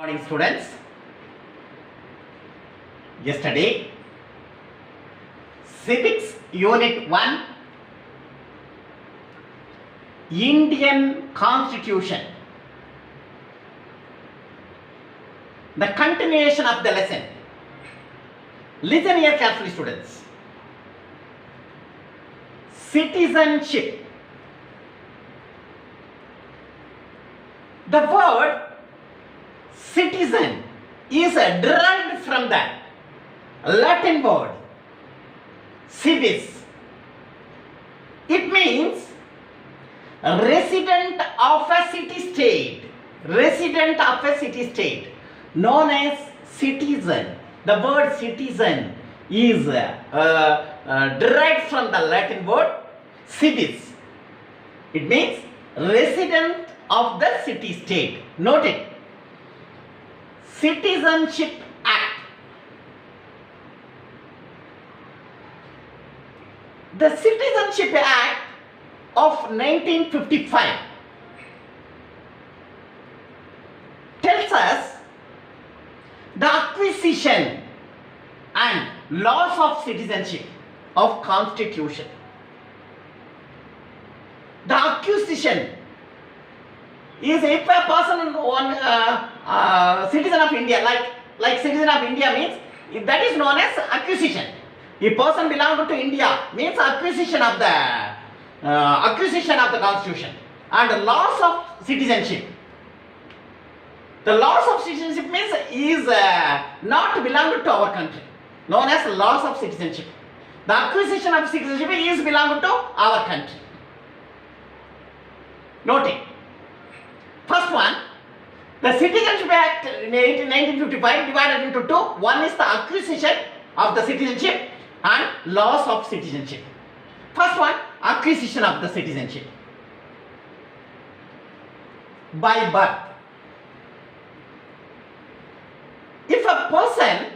Morning students. Yesterday Civics Unit 1 Indian Constitution, the continuation of the lesson. Listen here carefully students. Citizenship. The word citizen is derived from the Latin word civis. It means resident of a city state. Resident of a city state known as citizen. The word citizen is derived from the Latin word civis. It means resident of the city state. Note it. Citizenship Act. The Citizenship Act of 1955 tells us the acquisition and loss of citizenship of Constitution. The acquisition is if a person citizen of India, like citizen of India means that is known as acquisition. A person belonging to India means acquisition of the Constitution, and loss of citizenship. The loss of citizenship means is not belonging to our country, known as loss of citizenship. The acquisition of citizenship is belonging to our country. Note it. First one, the Citizenship Act in 1955 divided into two. One is the acquisition of the citizenship and loss of citizenship. First one, acquisition of the citizenship. By birth. If a person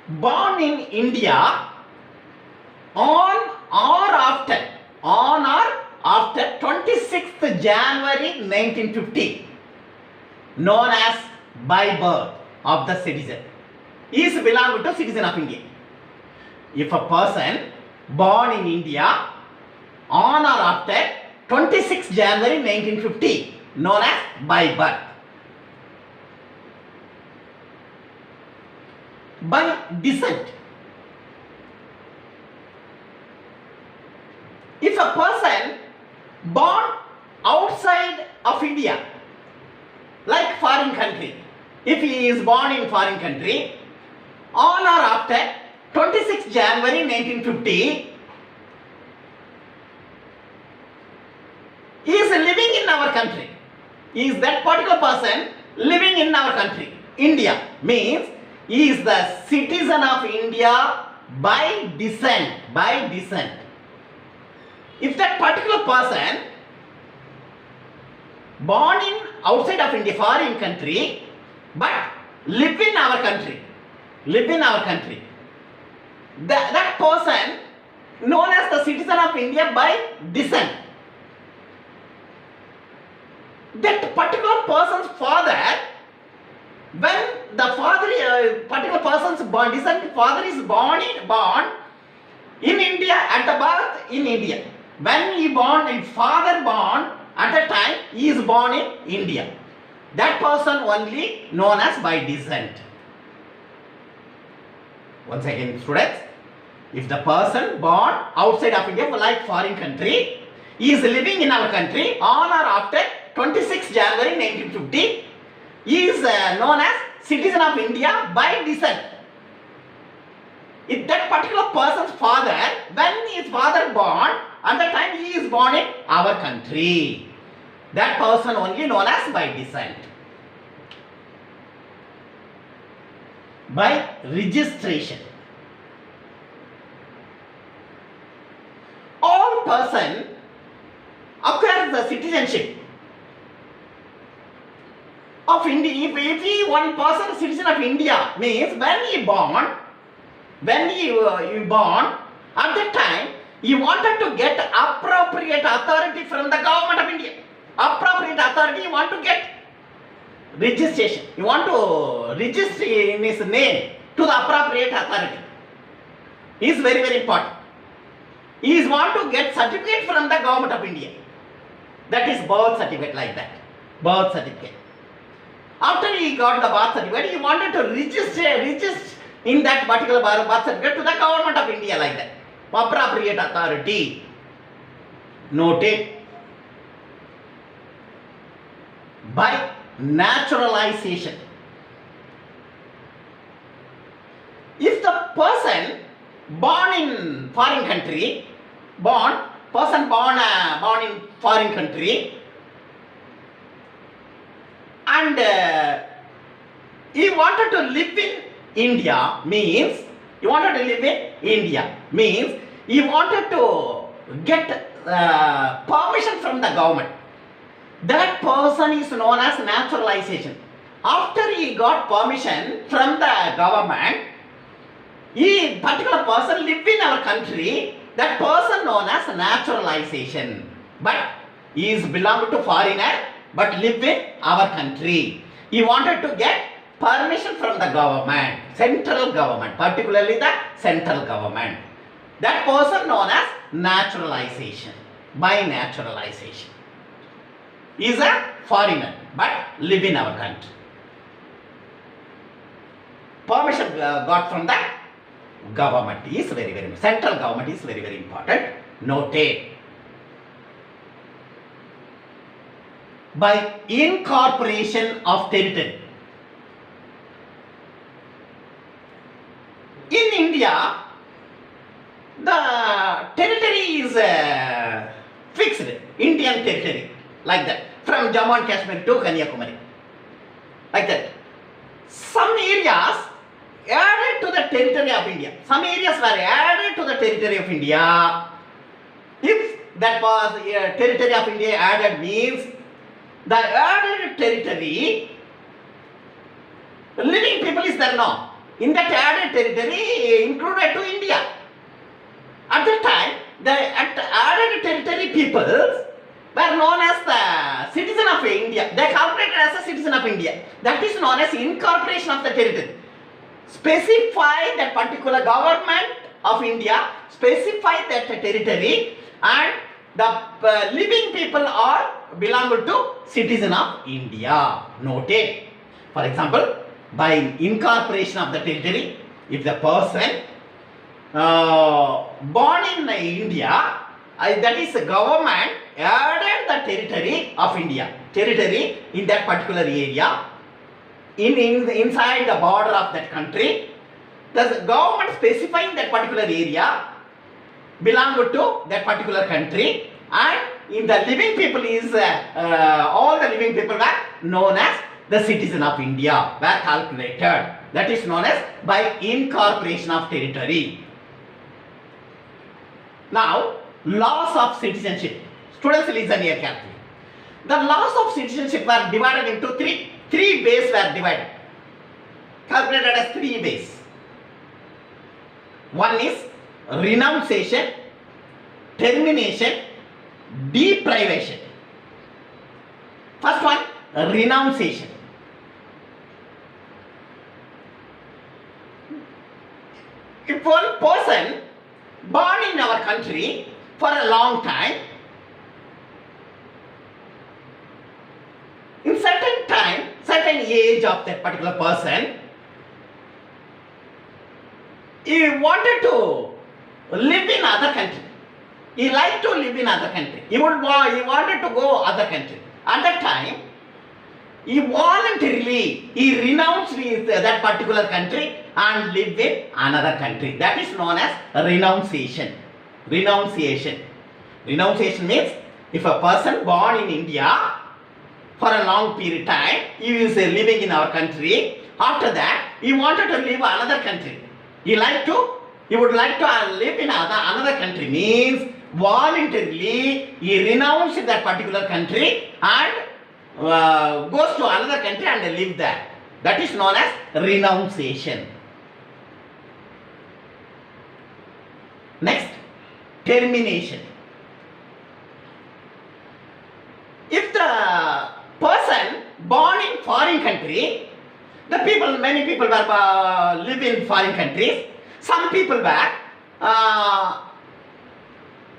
born in India on or after 26th January 1950, known as by birth of the citizen, is belonging to citizen of India. If a person born in India on or after 26th January 1950, known as by birth. By descent. If a person born outside of India, like foreign country, if he is born in foreign country on or after 26 January 1950, he is living in our country. Is that particular person living in our country? India means he is the citizen of India by descent. By descent. If that particular person born in outside of India, foreign country, but live in our country, that person known as the citizen of India by descent. That particular person's father, when the father, particular person's born, descent father is born in India, at the birth in India. When he born, his father born, at that time he is born in India. That person only known as by descent. Once again students, if the person born outside of India, like foreign country, he is living in our country on or after 26 January 1950, he is known as citizen of India by descent. If that particular person's father, when his father born, at the time he is born in our country, that person only known as by descent. By registration. All person acquires the citizenship of India. If he one person citizen of India means when he born, at that time he wanted to get appropriate authority from the government of India. Appropriate authority you want to get. registration. You want to register in his name to the appropriate authority. Is very, very important. He is want to get certificate from the government of India. That is birth certificate, like that. Birth certificate. After he got the birth certificate, he wanted to register in that particular birth certificate to the government of India, like that. Appropriate authority. Noted. By naturalization. If the person born in foreign country, born in foreign country, and he wanted to live in India, means he wanted to live in India, means he wanted to get permission from the government. That person is known as naturalization. After he got permission from the government, he particular person live in our country, that person known as naturalization. But he is belong to foreigner, but live in our country. He wanted to get permission from the government, central government, particularly the central government. That person known as naturalization, by naturalization. He is a foreigner, but live in our country. Permission got from the government is very, very, central government is very, very important. Noted. By incorporation of territory. In India, the territory is fixed, Indian territory, like that, from Jammu and Kashmir to Kanyakumari, like that. Some areas added to the territory of India. Some areas were added to the territory of India. If that was territory of India added, means the added territory, living people is there now. In that added territory included to India. At that time, the added territory peoples were known as the citizen of India. They calculated as a citizen of India. That is known as incorporation of the territory. Specify that particular government of India, specify that territory, and the living people are belong to citizen of India. Noted. For example, by incorporation of the territory, if the person born in India, that is the government added the territory of India, territory in that particular area, inside the border of that country, the government specifying that particular area belong to that particular country, and in the living people is all the living people were known as the citizen of India, were calculated. That is known as by incorporation of territory. Now, laws of citizenship. Students, listen here carefully. The laws of citizenship were divided into three ways were divided. Calculated as 3 ways. One is renunciation, termination, deprivation. First one, renunciation. If one person born in our country for a long time, in certain time, certain age of that particular person, he wanted to live in other country. He liked to live in other country. He wanted to go other country. At that time, he voluntarily renounced that particular country and lived in another country. That is known as renunciation. Renunciation. Renunciation means if a person born in India for a long period of time, he is living in our country. After that, he wanted to live another country. He would like to live in another country. Means voluntarily he renounced that particular country and goes to another country and live there. That is known as renunciation. Next, termination. If the person born in foreign foreign country, many people were live in foreign countries. Some people were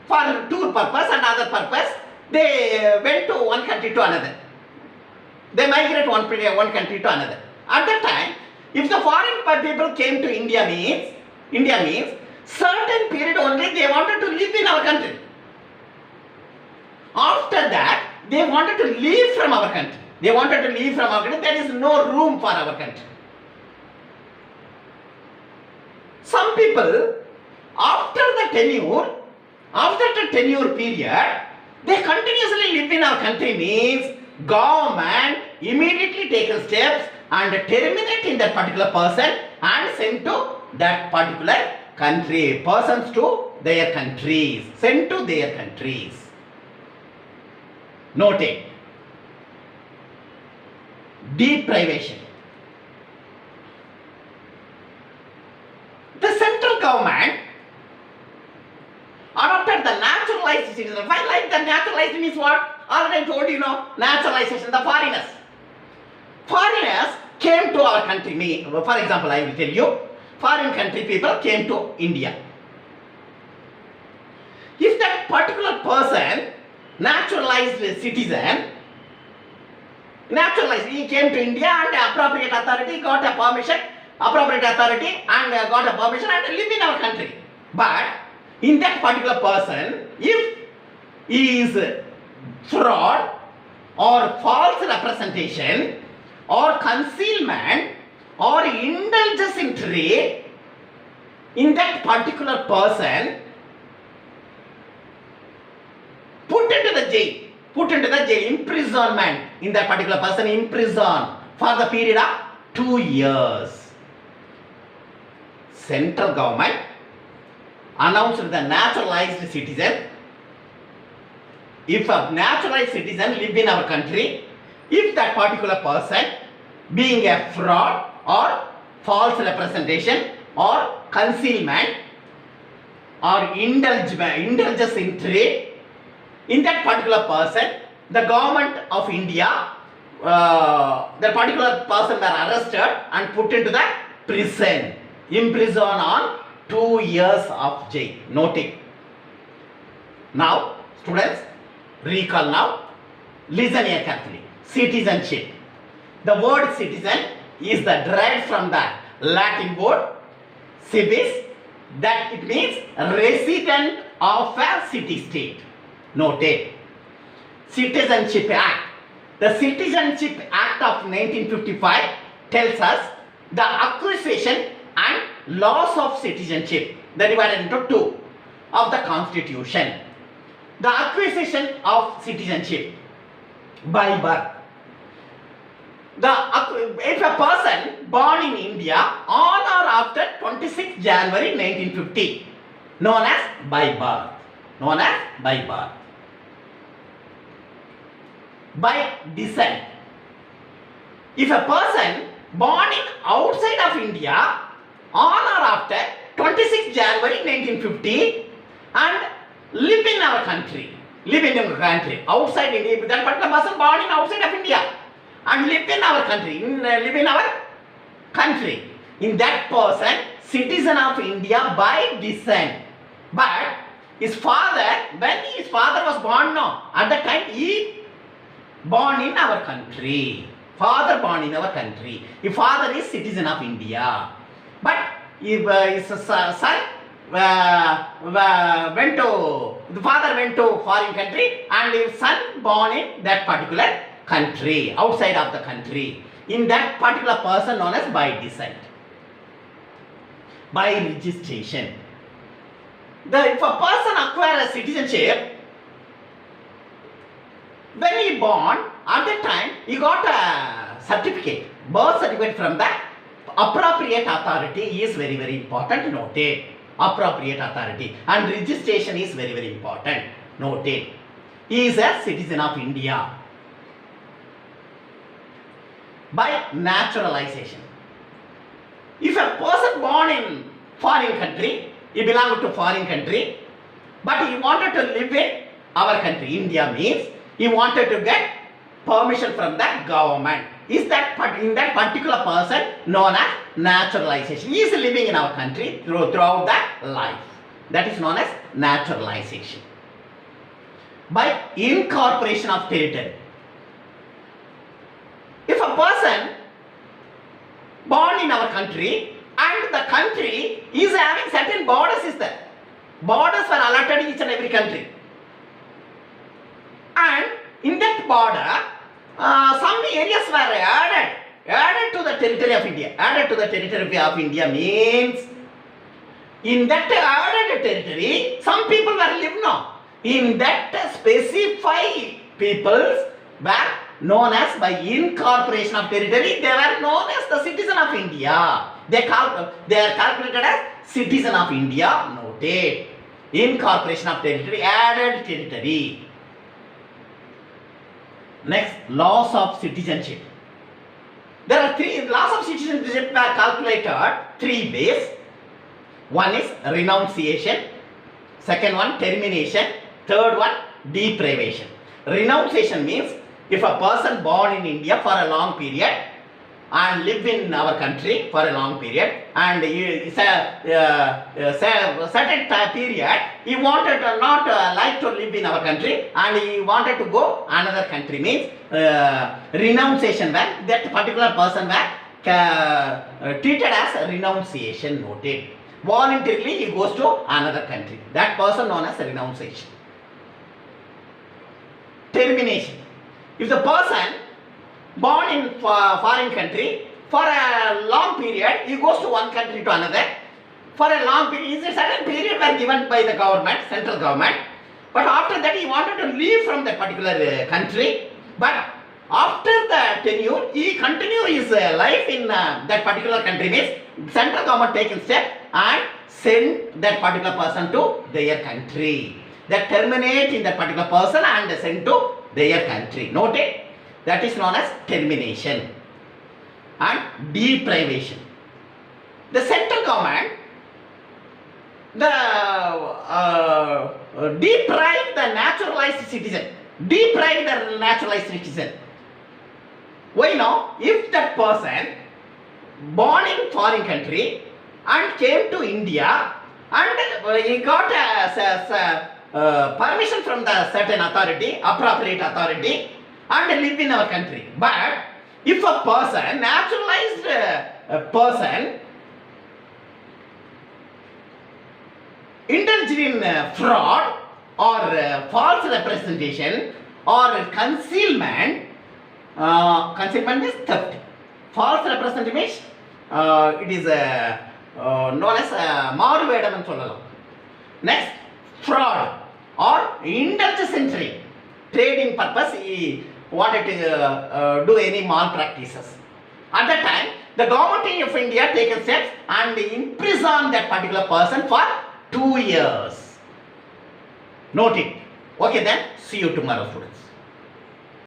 for tour purpose and other purpose, they went to one country to another. They migrate one country to another. At that time, if the foreign people came to India means certain period only they wanted to live in our country. After that, they wanted to leave from our country. There is no room for our country. Some people, after the tenure period, they continuously live in our country means government immediately takes steps and terminating that particular person and sent to that particular country. Persons to their countries. Sent to their countries. Noted. Deprivation. The central government adopted the naturalized citizen. Why like the naturalized means what? Already told you know, naturalization, the foreigners. Foreigners came to our country. For example, I will tell you, foreign country people came to India. If that particular person, naturalized citizen, he came to India and appropriate authority got a permission, and live in our country. But in that particular person, if he is fraud or false representation or concealment or indulgence in trade, in that particular person, put into the jail, imprisonment, in that particular person imprisoned for the period of 2 years. Central government announced the naturalized citizen. If a naturalized citizen live in our country, if that particular person being a fraud or false representation or concealment or indulgence in trade, in that particular person, the government of India, that particular person were arrested and put into the prison, imprisoned on 2 years of jail. Noting. Now, students, recall now. Listen here carefully. Citizenship. The word citizen is derived from the Latin word civis, that it means resident of a city-state. Noted. Citizenship Act. The Citizenship Act of 1955 tells us the acquisition and loss of citizenship, they divided into two, of the Constitution. The acquisition of citizenship by birth. If a person born in India on or after 26 January 1950, known as by birth. By descent. If a person born in outside of India on or after 26 January 1950 and live in our country, outside India, that particular person born in outside of India and live in our country, in that person citizen of India by descent. But his father, when his father was born, at that time he born in our country. His father is citizen of India. But if his son the father went to foreign country and his son born in that particular country, outside of the country, in that particular person known as by descent. By registration. If a person acquires a citizenship, when he born, at that time he got a certificate, birth certificate from the appropriate authority is very, very important. Noted. Appropriate authority, and registration is very, very important. Noted. He is a citizen of India. By naturalization. If a person born in foreign country, he belonged to foreign country, but he wanted to live in our country, India means he wanted to get permission from the government. Is that in that particular person known as naturalization? He is living in our country throughout the life. That is known as naturalization. By incorporation of territory. If a person born in our country and the country is having certain borders is there. Borders were allotted in each and every country. And in that border, some areas were added to the territory of India. Added to the territory of India means in that added territory, some people were living now. In that specified peoples were known as by incorporation of territory, they were known as the citizen of India. They are calculated as citizen of India, noted. Incorporation of territory, added territory. Next, laws of citizenship. There are three laws of citizenship were calculated 3 ways. One is renunciation, second one termination, third one deprivation. Renunciation means if a person born in India for a long period and live in our country for a long period and certain period he wanted not like to live in our country and he wanted to go another country means renunciation when that particular person were treated as a renunciation, noted. Voluntarily he goes to another country. That person known as renunciation. Termination. If the person born in foreign country for a long period, he goes to one country to another. For a long period, a certain period were given by the government, central government. But after that, he wanted to leave from that particular country. But after the tenure, he continue his life in that particular country. Means central government taken step and send that particular person to their country. That terminate in that particular person and send to their country. Noted? That is known as termination and deprivation. The central government deprive the naturalized citizen. Deprive the naturalized citizen. Why now? If that person born in foreign country and came to India and he got permission from the certain authority, appropriate authority, and live in our country. But if a person, naturalized person, indulged in fraud or false representation or concealment, concealment is theft. False representation means it is known as Maruvedam and Sollalam. Next, fraud or indulgence in trading purpose, he wanted to do any malpractices. At that time, the government of India taken steps and imprisoned that particular person for 2 years. Note it. Okay then, see you tomorrow, students.